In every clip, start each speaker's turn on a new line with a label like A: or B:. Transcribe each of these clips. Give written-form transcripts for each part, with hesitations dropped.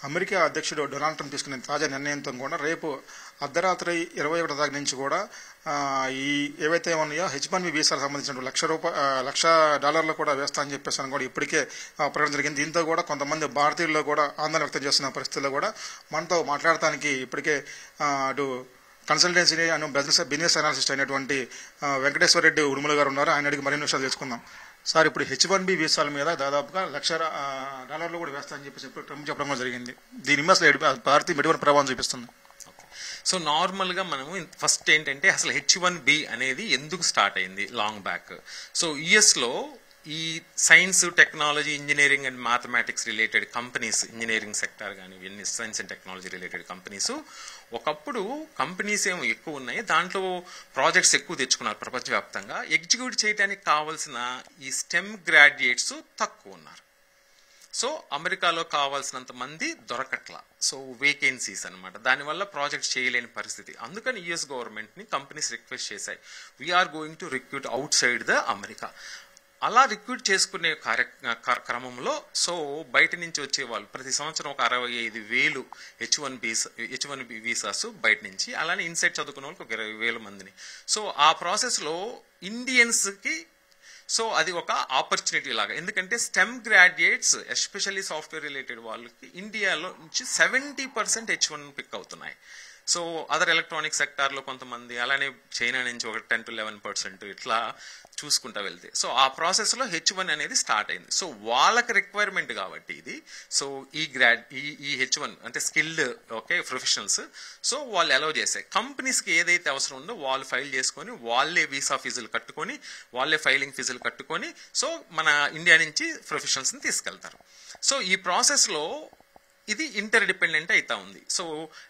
A: America అధ్యక్షుడు Donald Trump తీసుకున్న తాజా నిర్ణయంతో కూడా రేపు అర్ధరాత్రి 21 తారీఖు నుంచి కూడా ఈ ఏవైతే ఉన్నాయో H1B వీసాలకు సంబంధించిన $1,00,000 కూడా వేస్తా అని చెప్పేసి కూడా ఇప్పటికే ప్రకటన జరిగింది. దీంతో కూడా కొంతమంది భారతీయుల్లో కూడా ఆందోళన వ్యక్తం చేస్తున్న పరిస్థితుల్లో కూడా మనతో మాట్లాడటానికి ఇప్పటికే అటు కన్సల్టెన్సీ అండ్ బిజినెస్ అనాలిసిస్ట్ అయినటువంటి వెంకటేశ్వర రెడ్డి ఉడుమల గారు ఉన్నారు. ఆయన అడిగి మరిన్ని విషయాలు తెలుసుకుందాం. సార్, ఇప్పుడు H1B వీసాల మీద దాదాపుగా $1,00,000 కూడా వేస్తా అని చెప్పేసి ట్రంప్ చెప్పడం జరిగింది. దీని మీద అసలు భారతీయ ఎటువంటి ప్రభావం చూపిస్తుంది?
B: సో నార్మల్ గా మనం ఫస్ట్ ఏంటంటే అసలు H1B అనేది ఎందుకు స్టార్ట్ అయింది లాంగ్ బ్యాక్. సో యుఎస్ లో ఈ science, technology, engineering and mathematics related companies, engineering sector కానీ ఇవన్నీ science and technology related companies ఒకప్పుడు కంపెనీస్ ఏమో ఎక్కువ ఉన్నాయి, దాంట్లో ప్రాజెక్ట్స్ ఎక్కువ తెచ్చుకున్నారు ప్రపంచవ్యాప్తంగా. ఎగ్జిక్యూట్ చేయడానికి కావాల్సిన ఈ స్టెమ్ గ్రాడ్యుయేట్స్ తక్కువ ఉన్నారు. సో అమెరికాలో కావాల్సినంత మంది దొరకట్లా. సో వేకెన్సీస్ అనమాట. దానివల్ల ప్రాజెక్ట్స్ చేయలేని పరిస్థితి. అందుకని యుఎస్ గవర్నమెంట్ ని కంపెనీస్ రిక్వెస్ట్ చేశాయి, we're going to recruit outside the America. అలా రిక్రూట్ చేసుకునే క్రమంలో సో బయట నుంచి వచ్చే వాళ్ళు ప్రతి సంవత్సరం ఒక 65,000 H1B వీసాస్ బయట నుంచి, అలానే ఇన్సైడ్ చదువుకున్న వాళ్ళకి ఒక 20,000 మందిని. సో ఆ ప్రాసెస్ లో ఇండియన్స్ కి సో అది ఒక ఆపర్చునిటీ లాగా. ఎందుకంటే stem graduates especially software related వాళ్ళకి ఇండియాలో నుంచి 70% H1 పిక్ అవుతున్నాయి. సో అదర్ ఎలక్ట్రానిక్ సెక్టార్లో కొంతమంది, అలానే చైనా నుంచి ఒక 10 to 11% ఇట్లా చూసుకుంటా వెళ్తే సో ఆ ప్రాసెస్లో H1 అనేది స్టార్ట్ అయింది. సో వాళ్ళకి రిక్వైర్మెంట్ కాబట్టి ఇది. సో ఈ H1 అంటే స్కిల్డ్ ప్రొఫెషనల్స్. సో వాళ్ళు అలౌ చేశాయి. కంపెనీస్కి ఏదైతే అవసరం ఉందో వాళ్ళు ఫైల్ చేసుకొని వాళ్ళే వీసా ఫీజులు కట్టుకొని వాళ్ళే ఫైలింగ్ ఫీజులు కట్టుకొని సో మన ఇండియా నుంచి ప్రొఫెషనల్స్ని తీసుకెళ్తారు. సో ఈ ప్రాసెస్లో ఇది ఇంటర్ డిపెండెంట్ అవుతా ఉంది. సో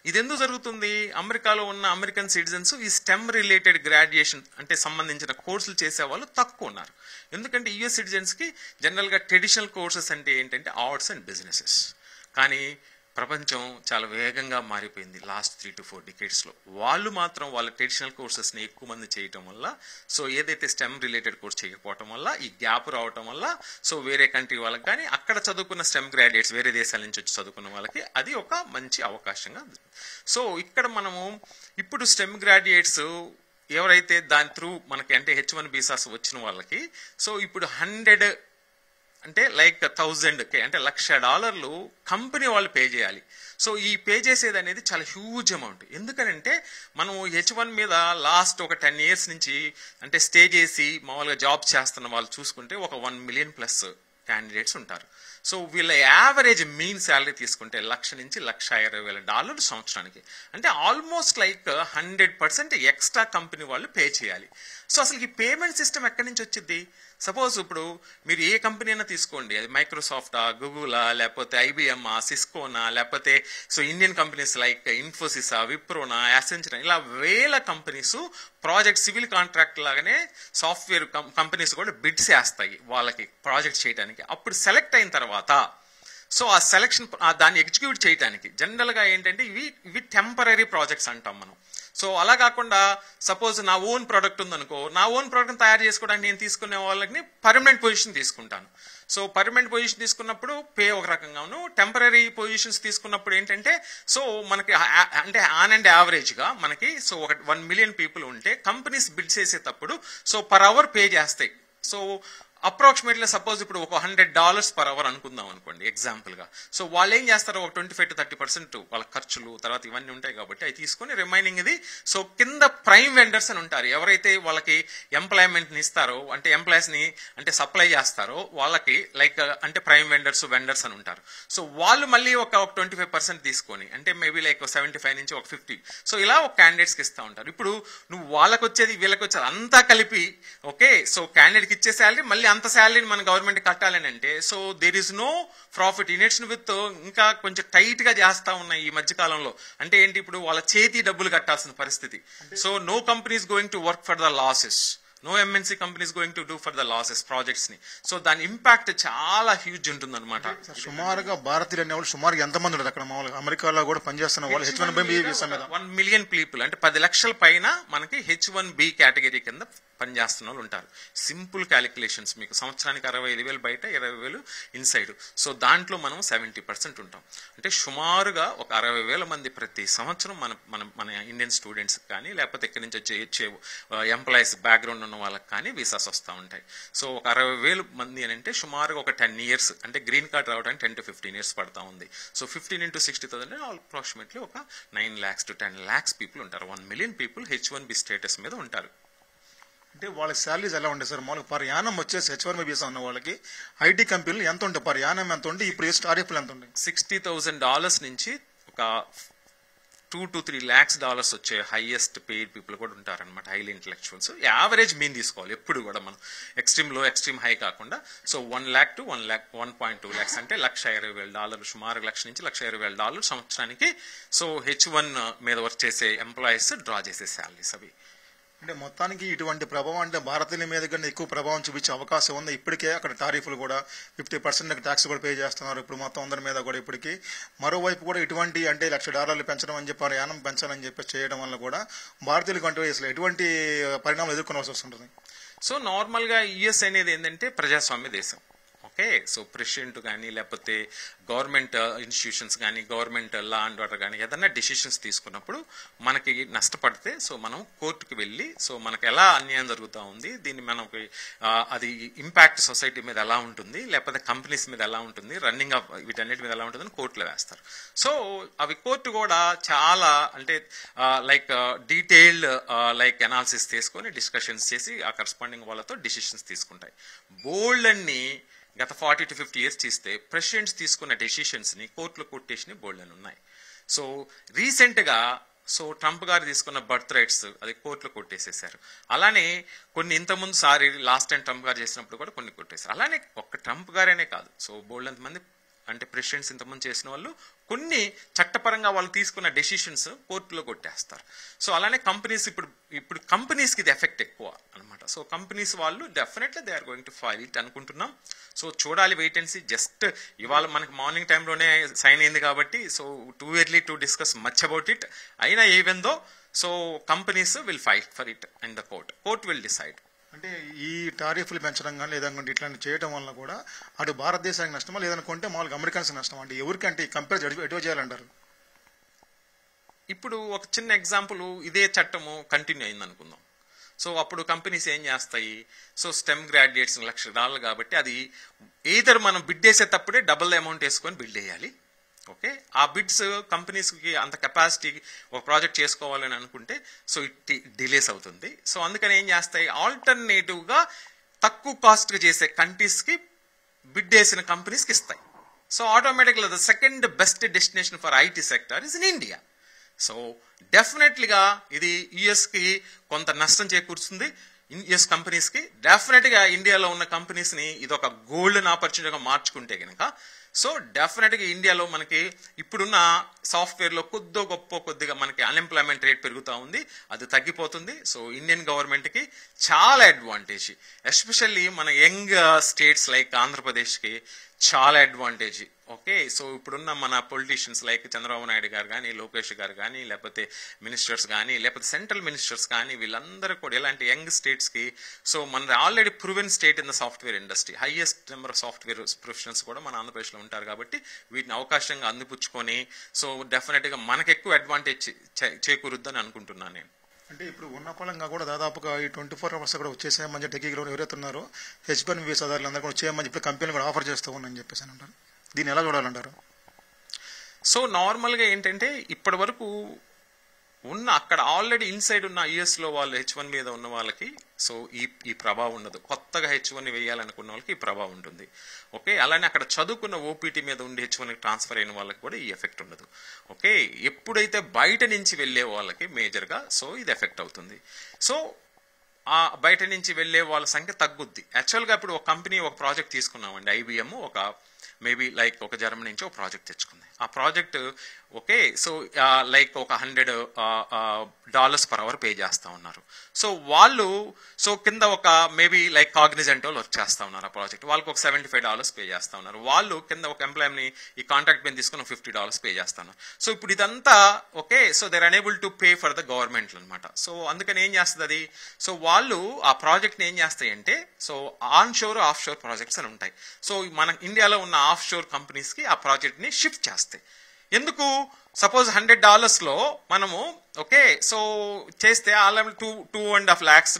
B: ఇది ఎందుకు జరుగుతుంది? అమెరికాలో ఉన్న అమెరికన్ సిటిజన్స్ ఈ స్టెమ్ రిలేటెడ్ గ్రాడ్యుయేషన్ అంటే సంబంధించిన కోర్సులు చేసే వాళ్ళు తక్కువ ఉన్నారు. ఎందుకంటే యుఎస్ సిటిజన్స్ కి జనరల్ గా ట్రెడిషనల్ కోర్సెస్ అంటే ఏంటంటే ఆర్ట్స్ అండ్ బిజినెసెస్. కానీ ప్రపంచం చాలా వేగంగా మారిపోయింది లాస్ట్ 3 to 4 decades లో. వాళ్ళు మాత్రం వాళ్ళ ట్రెడిషనల్ కోర్సెస్ ని ఎక్కువ మంది చేయటం వల్ల, సో ఏదైతే స్టెమ్ రిలేటెడ్ కోర్స్ చేయకపోవటం వల్ల ఈ గ్యాప్ రావటం వల్ల సో వేరే కంట్రీ వాళ్ళకి కానీ అక్కడ చదువుకున్న స్టెమ్ గ్రాడ్యుయేట్స్ వేరే దేశాల నుంచి వచ్చి చదువుకున్న వాళ్ళకి అది ఒక మంచి అవకాశంగా. సో ఇక్కడ మనము ఇప్పుడు స్టెమ్ గ్రాడ్యుయేట్స్ ఎవరైతే దాని త్రూ మనకి అంటే H1 వీసాస్ వచ్చిన వాళ్ళకి సో ఇప్పుడు 100 అంటే లైక్ 1,000 అంటే $1,00,000 కంపెనీ వాళ్ళు పే చేయాలి. సో ఈ పే చేసేది అనేది చాలా హ్యూజ్ అమౌంట్. ఎందుకనంటే మనం H1 మీద లాస్ట్ ఒక 10 years నుంచి అంటే స్టే చేసి మామూలుగా జాబ్ చేస్తున్న వాళ్ళు చూసుకుంటే ఒక 1 million+ క్యాండిడేట్స్ ఉంటారు. సో వీళ్ళ యావరేజ్ మీన్ శాలరీ తీసుకుంటే $1,00,000 నుంచి $1,20,000 సంవత్సరానికి. అంటే ఆల్మోస్ట్ లైక్ 100% ఎక్స్ట్రా కంపెనీ వాళ్ళు పే చేయాలి. సో అసలు ఈ పేమెంట్ సిస్టమ్ ఎక్కడి నుంచి వచ్చింది? సపోజ్ ఇప్పుడు మీరు ఏ కంపెనీ అయినా తీసుకోండి, అది మైక్రోసాఫ్టా, గూగులా, లేకపోతే ఐబిఎమ్మా, సిస్కోనా, లేకపోతే సో ఇండియన్ కంపెనీస్ లైక్ ఇన్ఫోసిసా, విప్రోనా, యాసెంచర్, ఇలా వేల కంపెనీస్ ప్రాజెక్ట్ సివిల్ కాంట్రాక్ట్ లాగానే సాఫ్ట్వేర్ కంపెనీస్ కూడా బిడ్స్ వేస్తాయి వాళ్ళకి ప్రాజెక్ట్ చేయడానికి. అప్పుడు సెలెక్ట్ అయిన తర్వాత సో ఆ సెలెక్షన్ దాన్ని ఎగ్జిక్యూట్ చేయడానికి జనరల్ గా ఏంటంటే ఇవి టెంపరీ ప్రాజెక్ట్స్ అంటాం మనం. సో అలా కాకుండా సపోజ్ నా ఓన్ ప్రోడక్ట్ ఉందనుకో, నా ఓన్ ప్రోడక్ట్ తయారు చేసుకోవడానికి నేను తీసుకునే వాళ్ళకి పర్మనెంట్ పొజిషన్ తీసుకుంటాను. సో పర్మనెంట్ పొజిషన్ తీసుకున్నప్పుడు పే ఒక రకంగాను, టెంపరీ పొజిషన్స్ తీసుకున్నప్పుడు ఏంటంటే సో మనకి అంటే ఆన్ అండ్ యావరేజ్ గా మనకి సో ఒక 1 million పీపుల్ ఉంటే కంపెనీస్ బిడ్ చేసేటప్పుడు సో పర్ అవర్ పే చేస్తాయి. సో అప్రాక్సిమేట్లీ సపోజ్ ఇప్పుడు ఒక $100 per hour అనుకుందాం అనుకోండి ఎగ్జాంపుల్ గా. సో వాళ్ళు ఏం చేస్తారు, ఒక 25 to 30% వాళ్ళ ఖర్చులు తర్వాత ఇవన్నీ ఉంటాయి కాబట్టి అవి తీసుకుని రిమైనింగ్ ఇది సో కింద ప్రైమ్ వెండర్స్ అని ఉంటారు. ఎవరైతే వాళ్ళకి ఎంప్లాయ్మెంట్ ని ఇస్తారో అంటే ఎంప్లాయీస్ ని అంటే సప్లై చేస్తారో వాళ్ళకి లైక్ అంటే ప్రైమ్ వెండర్స్ అని ఉంటారు. సో వాళ్ళు మళ్ళీ ఒక 25% తీసుకొని అంటే మేబీ లైక్ 75 నుంచి ఒక 50 సో ఇలా ఒక క్యాండిడేట్స్ కి ఇస్తా ఉంటారు. ఇప్పుడు నువ్వు వాళ్ళకి వచ్చేది వీళ్ళకి వచ్చేది అంతా కలిపి ఓకే సో క్యాండిడేట్ కి ఇచ్చే శాలరీ మళ్ళీ అంత శాలరీని మన గవర్నమెంట్ కట్టాలని అంటే so there is no profit in its. With ఇంకా కొంచెం టైట్ గా చేస్తా ఉన్నాయి ఈ మధ్య కాలంలో. అంటే ఏంటి, ఇప్పుడు వాళ్ళ చేతి డబ్బులు కట్టాల్సిన పరిస్థితి. So no companies going to work for the losses, no MNC companies going to do for the losses projects ని. సో దాని ఇంపాక్ట్ చాలా హ్యూజ్ ఉంటుంది అనమాట.
A: సుమారుగా భారతీయులు అనే వాళ్ళు సుమారుగా ఎంతమంది ఉన్నారు అక్కడ మామూలుగా అమెరికాలో కూడా పనిచేస్తున్న వాళ్ళు H1B వీసా మీద?
B: 1 million పీపుల్ అంటే 10 లక్షల పైన మనకి H1B కేటగిరీ కింద పనిచేస్తున్న వాళ్ళు ఉంటారు. సింపుల్ క్యాలిక్యులేషన్స్, మీకు సంవత్సరానికి 65,000 బయట, 20,000 ఇన్సైడ్. సో దాంట్లో మనం 70% ఉంటాం. అంటే సుమారుగా ఒక 60,000 మంది ప్రతి సంవత్సరం మన మన మన ఇండియన్ స్టూడెంట్స్ కానీ లేకపోతే ఇక్కడి నుంచి వచ్చే ఎంప్లాయీస్ బ్యాక్గ్రౌండ్ ఉన్న వాళ్ళకి కానీ వీసాస్ వస్తూ ఉంటాయి. సో ఒక 60,000 మంది అని అంటే సుమారుగా ఒక 10 years, అంటే గ్రీన్ కార్డ్ రావడానికి 10 to 15 years పడతా ఉంది. సో 15 into 60,000 అప్రాక్సిమేట్లీ ఒక 9 lakhs to 10 lakhs పీపుల్ ఉంటారు. 1 million people H1B స్టేటస్ మీద ఉంటారు.
A: అంటే వాళ్ళ శాలరీస్ ఎలా ఉంటాయి సార్? మామూలుగా పర్ యానం వచ్చేసి H1B వీసా ఉన్న వాళ్ళకి ఐటీ కంపెనీలు ఎంత ఉంటాయి? పర్ యానం ఎంత ఉంటే ఇప్పుడు టారిఫ్లు ఎంత ఉంటాయి?
B: $60,000 నుంచి ఒక $2 to 3 lakhs వచ్చే హైయెస్ట్ పెయిడ్ పీపుల్ కూడా ఉంటారనమాట, హైలీ ఇంటలెక్చువల్స్. యావరేజ్ మీన్ తీసుకోవాలి ఎప్పుడు కూడా మనం, ఎక్స్ట్రీమ్ లో ఎక్స్ట్రీమ్ హై కాకుండా. సో 1 lakh to 1.2 lakhs అంటే $1,20,000, సుమారు $1,00,000 నుంచి $1,20,000 సంవత్సరానికి. సో H1 మీద వర్క్ చేసే ఎంప్లాయీస్ డ్రా చేసే శాలరీస్ అవి.
A: అంటే మొత్తానికి ఇటువంటి ప్రభావం అంటే భారతీయుల మీద కన్నా ఎక్కువ ప్రభావం చూపించే అవకాశం ఉంది. ఇప్పటికే అక్కడ టారిఫ్లు కూడా 50% ట్యాక్స్ కూడా పే చేస్తున్నారు ఇప్పుడు మొత్తం అందరి మీద కూడా. ఇప్పటికీ మరోవైపు కూడా ఇటువంటి అంటే $1,00,000 పెంచడం అని చెప్పి యానం పెంచాలని చెప్పి చేయడం వల్ల కూడా భారతీయులకు అంటే అసలు ఎటువంటి పరిణామాలు ఎదుర్కోవాల్సి వస్తుంటుంది?
B: సో నార్మల్ గా యుఎస్ అనేది ఏంటంటే ప్రజాస్వామ్య దేశం. ఓకే, సో ప్రెసిడెంట్ కానీ లేకపోతే గవర్నమెంట్ ఇన్స్టిట్యూషన్స్ కానీ గవర్నమెంట్ లా అండ్ ఆర్డర్ కానీ ఏదన్నా డెసిషన్స్ తీసుకున్నప్పుడు మనకి నష్టపడితే సో మనం కోర్టుకు వెళ్ళి సో మనకు ఎలా అన్యాయం జరుగుతూ ఉంది, దీన్ని మనకి అది ఇంపాక్ట్ సొసైటీ మీద ఎలా ఉంటుంది, లేకపోతే కంపెనీస్ మీద ఎలా ఉంటుంది, రన్నింగ్ ఆఫ్ వీటన్నిటి మీద ఎలా ఉంటుందని కోర్టులో వేస్తారు. సో అవి కోర్టు కూడా చాలా అంటే లైక్ డీటెయిల్డ్ లైక్ అనాలిసిస్ తీసుకొని డిస్కషన్స్ చేసి ఆ కరస్పాండింగ్ వాళ్ళతో డిసిషన్స్ తీసుకుంటాయి. బోల్డ్ అన్ని గత 40 to 50 years తీస్తే ప్రెసిడెంట్స్ తీసుకున్న డెసిషన్స్ ని కోర్టులో కొట్టేసి బోల్డ్ అని ఉన్నాయి. సో రీసెంట్ గా సో ట్రంప్ గారు తీసుకున్న బర్త్ రైట్స్ అది కోర్టులో కొట్టేసేసారు. అలానే కొన్ని ఇంతకుముందు సారి లాస్ట్ టైం ట్రంప్ గారు చేసినప్పుడు కూడా కొన్ని కొట్టేశారు. అలానే ఒక్క ట్రంప్ గారేనే కాదు, సో బోల్డ్ అంతమంది అంటే ప్రెసిడెంట్స్ ఇంతకుముందు చేసిన వాళ్ళు కొన్ని చట్టపరంగా వాళ్ళు తీసుకున్న డెసిషన్స్ కోర్టులో కొట్టేస్తారు. సో అలానే కంపెనీస్ ఇప్పుడు కంపెనీస్ కి ఇది ఎఫెక్ట్ ఎక్కువ అనమాట. సో కంపెనీస్ వాళ్ళు definitely they are going to file it అనుకుంటున్నాం. సో చూడాలి, వెయిట్ అండ్ సీ. జస్ట్ ఇవాళ మనకి మార్నింగ్ టైంలోనే సైన్ అయింది కాబట్టి so too early to discuss much about it. అయినా even though so companies will fight for it in the court will decide.
A: అంటే ఈ టారిఫ్లు పెంచడం కానీ లేదనుకుంటే ఇట్లాంటి చేయడం వల్ల కూడా అటు భారతదేశానికి నష్టమా లేదనుకుంటే మామూలుగా అమెరికన్స్ నష్టం అంటే ఎవరికంటే కంపేర్ ఎటు చేయాలంటారు?
B: ఇప్పుడు ఒక చిన్న ఎగ్జాంపుల్, ఇదే చట్టము కంటిన్యూ అయింది అనుకుందాం. సో అప్పుడు కంపెనీస్ ఏం చేస్తాయి, సో స్టెమ్ గ్రాడ్యుయేట్స్ $1,00,000 కాబట్టి అది ఏదర్ మనం బిడ్ వేసేటప్పుడే డబుల్ అమౌంట్ వేసుకొని బిడ్ వేయాలి. ఓకే, ఆ బిడ్స్ కంపెనీస్ కి అంత కెపాసిటీ ఒక ప్రాజెక్ట్ చేసుకోవాలని అనుకుంటే సో ఇట్ డిలేస్ అవుతుంది. సో అందుకని ఏం చేస్తాయి, ఆల్టర్నేటివ్ గా తక్కువ కాస్ట్ గా చేసే కంట్రీస్ కి బిడ్ వేసిన కంపెనీస్ కి ఇస్తాయి. సో ఆటోమేటిక్గా the second best destination for IT sector is in India. So డెఫినెట్లీగా ఇది యుఎస్ కి కొంత నష్టం చేకూరుస్తుంది. యుఎస్ కంపెనీస్ కి డెఫినెట్ గా ఇండియాలో ఉన్న కంపెనీస్ ని ఇది ఒక గోల్డెన్ ఆపర్చునిటీగా మార్చుకుంటే కనుక సో డెఫినెట్ గా ఇండియాలో మనకి ఇప్పుడున్న సాఫ్ట్వేర్ లో కొద్దిగా మనకి అన్ఎంప్లాయ్మెంట్ రేట్ పెరుగుతూ ఉంది, అది తగ్గిపోతుంది. సో ఇండియన్ గవర్నమెంట్ కి చాలా అడ్వాంటేజ్, ఎస్పెషల్లీ మన యంగ్ స్టేట్స్ లైక్ ఆంధ్రప్రదేశ్ కి చాలా అడ్వాంటేజ్. ఓకే, సో ఇప్పుడున్న మన పొలిటీషియన్స్ లైక్ చంద్రబాబు నాయుడు గారు కానీ లోకేష్ గారు కానీ లేకపోతే మినిస్టర్స్ కానీ లేకపోతే సెంట్రల్ మినిస్టర్స్ కానీ వీళ్ళందరూ కూడా ఇలాంటి యంగ్ స్టేట్స్ కి సో మన already proven state in the software industry, highest number of software professionals కూడా మన ఆంధ్రప్రదేశ్లో ఉంటారు కాబట్టి వీటిని అవకాశంగా అందిపుచ్చుకొని సో డెఫినెట్ గా మనకు ఎక్కువ అడ్వాంటేజ్ చేకూరుద్దని అనుకుంటున్నాను నేను.
A: అంటే ఇప్పుడు ఉన్న పలంగా కూడా దాదాపుగా ఈ 24 hours కూడా వచ్చేసే మంచి టెకీలో ఎవరైతే ఉన్నారో H1B వీసాదారులు అందరూ కూడా చేయమని చెప్పి కంపెనీలు కూడా ఆఫర్ చేస్తూ ఉన్నాయని చెప్పేసి అంటారు. దీన్ని ఎలా చూడాలంటారు?
B: సో నార్మల్ గా ఏంటంటే ఇప్పటి వరకు ఉన్న అక్కడ ఆల్రెడీ ఇన్సైడ్ ఉన్న యుఎస్ లో వాళ్ళు H1 మీద ఉన్న వాళ్ళకి సో ఈ ప్రభావం ఉండదు. కొత్తగా H1 వేయాలనుకున్న వాళ్ళకి ఈ ప్రభావం ఉంటుంది. ఓకే, అలానే అక్కడ చదువుకున్న ఓపీటీ మీద ఉండి H1 ట్రాన్స్ఫర్ అయిన వాళ్ళకి కూడా ఈ ఎఫెక్ట్ ఉండదు. ఓకే, ఎప్పుడైతే బయట నుంచి వెళ్లే వాళ్ళకి మేజర్ గా సో ఇది ఎఫెక్ట్ అవుతుంది. సో ఆ బయట నుంచి వెళ్లే వాళ్ళ సంఖ్య తగ్గుద్ది. యాక్చువల్ గా ఇప్పుడు ఒక కంపెనీ ఒక ప్రాజెక్ట్ తీసుకున్నామండి, IBM ఒక మేబీ లైక్ ఒక జర్మనీ నుంచి ఒక ప్రాజెక్ట్ తెచ్చుకుంది. ఆ ప్రాజెక్ట్ ఓకే, సో లైక్ ఒక $100 per hour పే చేస్తూ ఉన్నారు. సో వాళ్ళు కింద ఒక మేబీ లైక్ కాగ్నిజెంట్ వాళ్ళు వర్క్ చేస్తూ ఉన్నారు ఆ ప్రాజెక్ట్, వాళ్ళకి ఒక $75 పే చేస్తూ ఉన్నారు. వాళ్ళు కింద ఒక ఎంప్లాయీని ఈ కాంట్రాక్ట్ మీద తీసుకుని $50 పే చేస్తున్నారు. సో ఇప్పుడు ఇదంతా okay, so they are unable to pay for the government అనమాట. సో అందుకని ఏం చేస్తుంది అది, సో వాళ్ళు ఆ ప్రాజెక్ట్ని ఏం చేస్తాయంటే, so onshore offshore projects అని ఉంటాయి. సో మన ఇండియాలో ఉన్న ఆఫ్ షోర్ కంపెనీస్కి ఆ ప్రాజెక్ట్ని షిఫ్ట్ చేస్తాయి. ఎందుకు, సపోజ్ $100 మనము ఓకే సో చేస్తే already $2.5 lakhs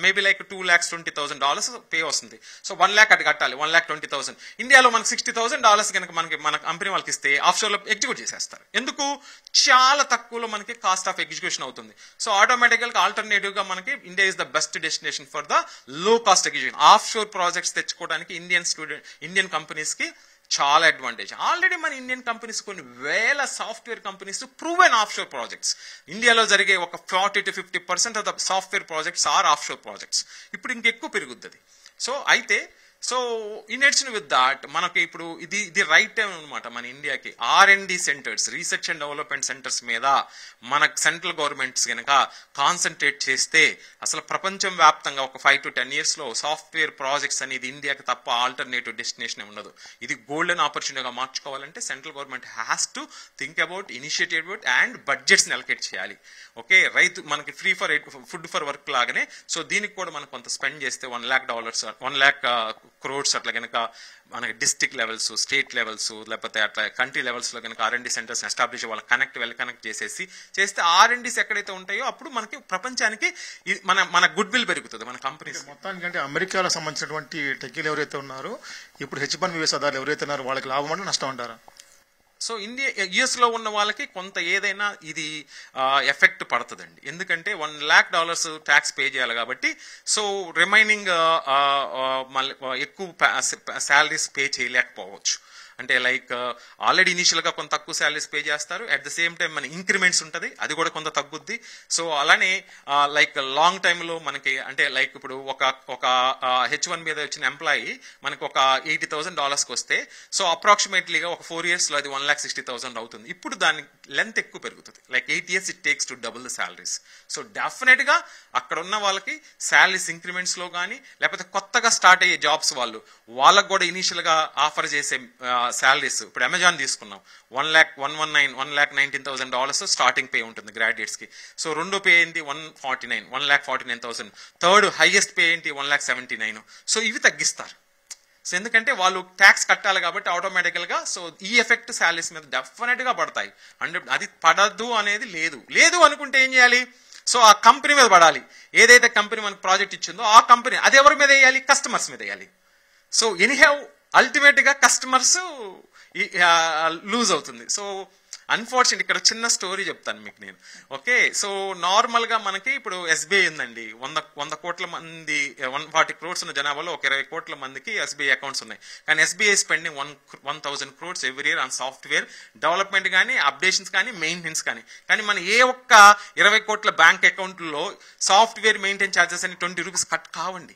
B: maybe like $2,20,000 pay వస్తుంది. సో 1 lakh అటు కట్టాలి, 1,20,000. ఇండియాలో మనకి $60,000 కనుక మన కంపెనీ వాళ్ళకి ఇస్తే ఆఫ్షోర్లో ఎగ్జిక్యూట్ చేసేస్తారు. ఎందుకు, చాలా తక్కువలో మనకి కాస్ట్ ఆఫ్ ఎగ్జిక్యూషన్ అవుతుంది. సో ఆటోమేటిక్గా ఆల్టర్నేటివ్ గా మనకి India is the best destination for the low cost execution. Offshore projects తెచ్చుకోవడానికి ఇండియన్ కంపెనీస్ కి చాలా అడ్వాంటేజ్. ఆల్రెడీ మన ఇండియన్ కంపెనీస్ కొన్ని వేల software companies proven offshore projects. ఇండియాలో జరిగే ఒక 40 to 50% of the software projects are offshore projects. ఇప్పుడు ఇంకెక్కువ పెరుగుతుంది. సో అయితే ఇన్ అడిషన్ విత్ దాట్ మనకి ఇప్పుడు ఇది రైట్ టైం అనమాట మన ఇండియాకి. R&D centres, research and development centres మీద మన సెంట్రల్ గవర్నమెంట్స్ కనుక కాన్సన్ట్రేట్ చేస్తే అసలు ప్రపంచం వ్యాప్తంగా ఒక 5 to 10 years సాఫ్ట్వేర్ ప్రాజెక్ట్స్ అనేది ఇండియాకి తప్ప ఆల్టర్నేటివ్ డెస్టినేషన్ ఉండదు. ఇది గోల్డెన్ ఆపర్చునిటీగా మార్చుకోవాలంటే central government has to think about, initiative about and budgets allocate చేయాలి. ఓకే, రైతు మనకి ఫుడ్ ఫర్ వర్క్ లాగానే సో దీనికి కూడా మనం కొంత స్పెండ్ చేస్తే $1 lakh, 1 lakh crores అట్లా కనుక మనకి డిస్ట్రిక్ట్ లెవెల్స్, స్టేట్ లెవెల్స్, లేకపోతే అట్లా కంట్రీ లెవెల్స్ లో కనుక R&D సెంటర్స్ ఎస్టాబ్లిష్ వాళ్ళ కనెక్ట్ చేస్తే R&Ds ఎక్కడైతే ఉంటాయో అప్పుడు మనకి ప్రపంచానికి మన గుడ్ విల్ పెరుగుతుంది మన కంపెనీస్.
A: మొత్తానికి అంటే అమెరికాలో సంబంధించినటువంటి టెక్కీలు ఎవరైతే ఉన్నారో ఇప్పుడు H1B వీసాదారులు ఎవరైతే ఉన్నారో వాళ్ళకి లాభం అంటే నష్టం అంటారా?
B: సో యుఎస్ లో ఉన్న వాళ్ళకి కొంత ఏదైనా ఇది ఎఫెక్ట్ పడుతుందండి. ఎందుకంటే $1 lakh ట్యాక్స్ పే చేయాలి కాబట్టి. సో రిమైనింగ్ ఎక్కువ శాలరీస్ పే చేయలేకపోవచ్చు. అంటే లైక్ ఆల్రెడీ ఇనిషియల్ గా కొంత తక్కువ శాలరీస్ పే చేస్తారు, అట్ ద సేమ్ టైం మన ఇంక్రిమెంట్స్ ఉంటుంది, అది కూడా కొంత తగ్గుద్ది. సో అలానే లైక్ లాంగ్ టైమ్ లో మనకి అంటే లైక్ ఇప్పుడు ఒక H1 మీద వచ్చిన ఎంప్లాయీ మనకి ఒక $80,000 వస్తే సో అప్రాక్సిమేట్లీగా ఒక 4 years లో అది 1,60,000 అవుతుంది. ఇప్పుడు దాని లెంత్ ఎక్కువ పెరుగుతుంది, like 8 years it takes to double the salaries. So definite గా అక్కడ ఉన్న వాళ్ళకి శాలరీస్ ఇంక్రిమెంట్స్ లో కానీ లేకపోతే కొత్తగా స్టార్ట్ అయ్యే జాబ్స్ వాళ్ళకు కూడా ఇనిషియల్ గా ఆఫర్ చేసే శాలరీస్, ఇప్పుడు అమెజాన్ తీసుకున్నాం, $1,19,000 స్టార్టింగ్ పే ఉంటుంది గ్రాడ్యుయేట్స్ కి. సో రెండో పే ఏంటి 1,49,000. థర్డ్ హైయెస్ట్ పే ఏంటి 1,79,000. సో ఇవి తగ్గిస్తారు. సో ఎందుకంటే వాళ్ళు ట్యాక్స్ కట్టాలి కాబట్టి ఆటోమేటికల్ గా సో ఈ ఎఫెక్ట్ శాలరీస్ మీద డెఫినెట్ గా పడతాయి. అది పడద్దు అనేది లేదు అనుకుంటే ఏం చేయాలి, సో ఆ కంపెనీ మీద పడాలి. ఏదైతే కంపెనీ మనకు ప్రాజెక్ట్ ఇచ్చిందో ఆ కంపెనీ అది ఎవరి మీద వేయాలి, కస్టమర్స్ మీద వేయాలి. సో ఎనీహౌ అల్టిమేట్ గా కస్టమర్స్ లూజ్ అవుతుంది. సో అన్ఫార్చునేట్ ఇక్కడ చిన్న స్టోరీ చెప్తాను మీకు నేను. ఓకే, సో నార్మల్ గా మనకి ఇప్పుడు SBI ఉందండి, 100 కోట్ల మంది 140 crores ఉన్న జనాభాలో ఒక 20 కోట్ల మందికి SBI అకౌంట్స్ ఉన్నాయి. కానీ SBI spending 1,000 crores every year on software development కానీ, అప్డేషన్స్ కానీ, మెయింటెనెన్స్ కానీ. కానీ మన ఏ ఒక్క 20 కోట్ల బ్యాంక్ అకౌంట్లో సాఫ్ట్వేర్ మెయింటెనెన్స్ ఛార్జెస్ అని 20 rupees కట్ కావండి.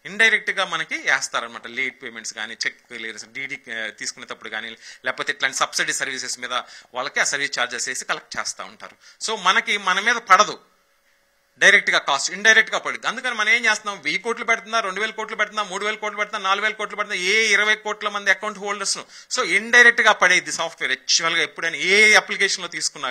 B: ఇండైరెక్ట్ గా మనకి వేస్తారనమాట. లేట్ పేమెంట్స్ కానీ, చెక్ క్లియరెన్స్, డీడీ తీసుకునేటప్పుడు కానీ, లేకపోతే ఇట్లాంటి సబ్సిడీ సర్వీసెస్ మీద వాళ్ళకి ఆ సర్వీస్ ఛార్జెస్ వేసి కలెక్ట్ చేస్తూ ఉంటారు. సో మన మీద పడదు డైరెక్ట్ గా కాస్ట్, ఇండైరెక్ట్ గా పడుతుంది. అందుకని మనం ఏం చేస్తున్నాం, 1,000 కోట్లు పెడుతున్నా, 2,000 కోట్లు పెడుతున్నా, 3,000 కోట్లు పెడుతున్నా, 4,000 కోట్లు పెడుతున్నా, 20 కోట్ల మంది అకౌంట్ హోల్డర్స్. సో ఇండైరెక్ట్ గా పడేది సాఫ్ట్వేర్ యాక్చువల్ గా ఎప్పుడైనా ఏ అప్లికేషన్ లో తీసుకున్నా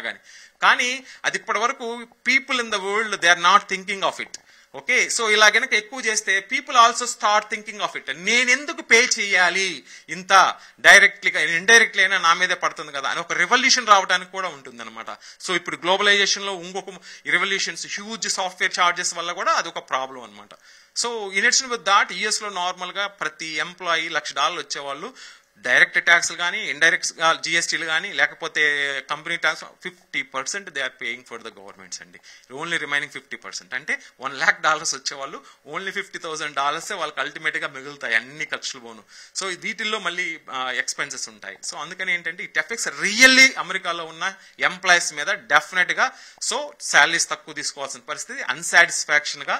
B: కానీ అది ఇప్పటి వరకు people in the world they are not thinking of it. Okay, so ఇలా గనక ఎక్కువ చేస్తే people also start thinking of it. నేను ఎందుకు పే చేయాలి ఇంత, డైరెక్ట్లీగా ఇండైరెక్ట్లీ అయినా నా మీదే పడుతుంది కదా అని ఒక రెవల్యూషన్ రావడానికి కూడా ఉంటుంది అనమాట. సో ఇప్పుడు గ్లోబలైజేషన్ లో ఇంకొక రెవల్యూషన్స్, హ్యూజ్ సాఫ్ట్వేర్ ఛార్జెస్ వల్ల కూడా అది ఒక ప్రాబ్లం అనమాట. So in addition with that US లో నార్మల్ గా ప్రతి ఎంప్లాయీ $1,00,000 వచ్చేవాళ్ళు డైరెక్ట్ ట్యాక్స్లు కానీ, ఇండైరెక్ట్ GSTలు కానీ, లేకపోతే company tax 50% they are paying for the governments అండి. Only remaining 50%. అంటే $1 lakh వచ్చేవాళ్ళు ఓన్లీ $50,000 వాళ్ళకి అల్టిమేట్ గా మిగులుతాయి అన్ని ఖర్చులు పోను. సో వీటిల్లో మళ్ళీ ఎక్స్పెన్సెస్ ఉంటాయి. సో అందుకని ఏంటంటే ఇట్ ఎఫెక్ట్స్ రియల్లీ అమెరికాలో ఉన్న ఎంప్లాయీస్ మీద డెఫినెట్ గా. సో శాలరీస్ తక్కువ తీసుకోవాల్సిన పరిస్థితి, అన్సాటిస్ఫాక్షన్ గా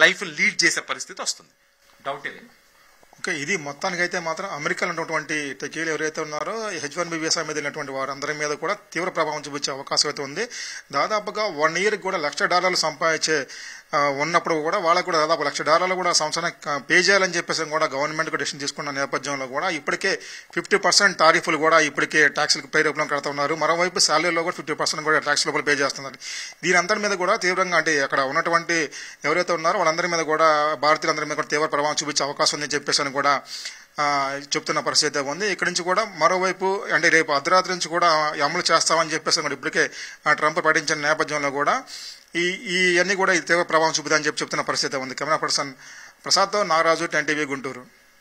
B: లైఫ్ లీడ్ చేసే పరిస్థితి వస్తుంది. డౌట్ ఇది.
A: ఓకే, ఇది మొత్తానికైతే మాత్రం అమెరికాలో ఉన్నటువంటి టెకీలు ఎవరైతే ఉన్నారో H1B వీసా మీద వెళ్ళినటువంటి వారందరి మీద కూడా తీవ్ర ప్రభావం చూపించే అవకాశం అయితే ఉంది. దాదాపుగా 1 year కూడా $1,00,000 సంపాదించే ఉన్నప్పుడు కూడా వాళ్ళకు కూడా దాదాపు $1,00,000 కూడా సంవత్సరానికి పే చేయాలని చెప్పేసి కూడా గవర్నమెంట్ డెసిషన్ తీసుకున్న నేపథ్యంలో కూడా ఇప్పటికే 50% టారిఫ్లు కూడా ఇప్పటికే ట్యాక్స్లకు పే రూపంలో కడతా ఉన్నారు. మరోవైపు శాలరీలో కూడా 50% కూడా ట్యాక్స్ లోపల పే చేస్తున్నారు. దీని అందరి మీద కూడా తీవ్రంగా అంటే అక్కడ ఉన్నటువంటి ఎవరైతే ఉన్నారో వాళ్ళందరి మీద కూడా భారతీయులందరి మీద కూడా తీవ్ర ప్రభావం చూపించే అవకాశం ఉందని చెప్పేసి కూడా చెప్తున్న పరిస్థితి ఉంది. ఇక్కడి నుంచి కూడా మరోవైపు అంటే రేపు అర్ధరాత్రి నుంచి కూడా అమలు చేస్తామని చెప్పేసి కూడా ఇప్పటికే ట్రంప్ ప్రకటించిన నేపథ్యంలో కూడా ఇవన్నీ కూడా తీవ్ర ప్రభావం చూపుతాయని చెప్తున్న పరిస్థితి ఉంది. కెమెరా పర్సన్ ప్రసాద్తో నాగరాజు, 10 TV గుంటూరు.